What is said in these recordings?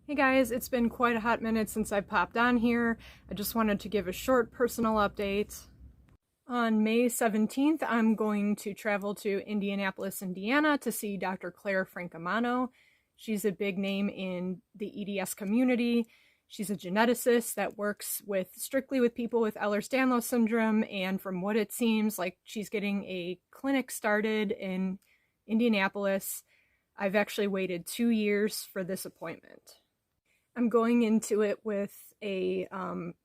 Hey guys, it's been quite a hot minute since I popped on here. I just wanted to give a short personal update. On May 17th, I'm going to travel to Indianapolis, Indiana to see Dr. Claire Francomano. She's a big name in the EDS community. She's a geneticist that works strictly with people with Ehlers-Danlos syndrome, and from what it seems like, she's getting a clinic started in Indianapolis. I've actually waited 2 years for this appointment. I'm going into it with a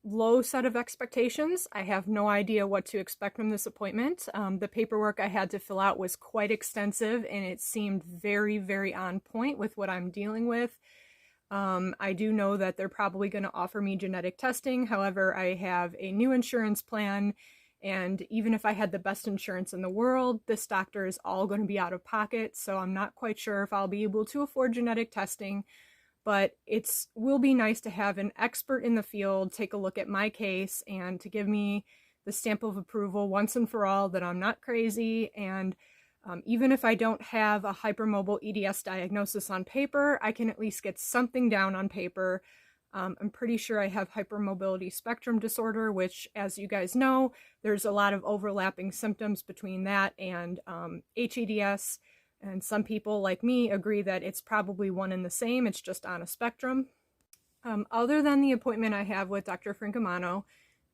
low set of expectations. I have no idea what to expect from this appointment. The paperwork I had to fill out was quite extensive, and it seemed very, very on point with what I'm dealing with. I do know that they're probably going to offer me genetic testing. However, I have a new insurance plan, and even if I had the best insurance in the world, this doctor is all going to be out of pocket, so I'm not quite sure if I'll be able to afford genetic testing. But it will be nice to have an expert in the field take a look at my case and to give me the stamp of approval once and for all that I'm not crazy. And even if I don't have a hypermobile EDS diagnosis on paper, I can at least get something down on paper. I'm pretty sure I have hypermobility spectrum disorder, which, as you guys know, there's a lot of overlapping symptoms between that and HEDS. And some people, like me, agree that it's probably one and the same. It's just on a spectrum. Other than the appointment I have with Dr. Francomano,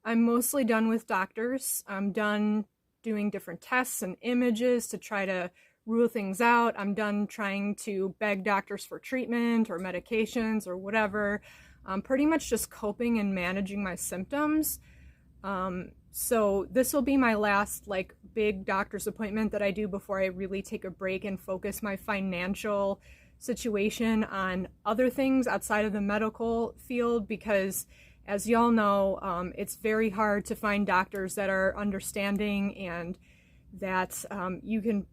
I'm mostly done with doctors. I'm done doing different tests and images to try to rule things out. I'm done trying to beg doctors for treatment or medications or whatever. I'm pretty much just coping and managing my symptoms. So this will be my last big doctor's appointment that I do before I really take a break and focus my financial situation on other things outside of the medical field, because as y'all know, it's very hard to find doctors that are understanding and that you can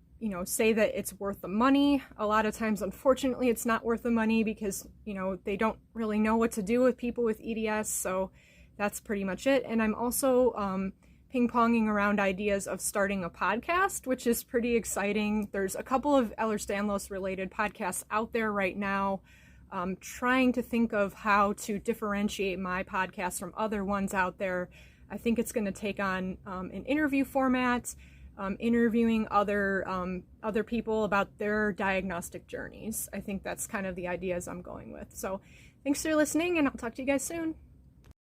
say that it's worth the money. A lot of times, unfortunately, it's not worth the money because they don't really know what to do with people with EDS. So that's pretty much it. And I'm also ping-ponging around ideas of starting a podcast, which is pretty exciting. There's a couple of Ehlers-Danlos related podcasts out there right now. Trying to think of how to differentiate my podcast from other ones out there. I think it's going to take on an interview format, interviewing other people about their diagnostic journeys. I think that's kind of the ideas I'm going with. So thanks for listening, and I'll talk to you guys soon.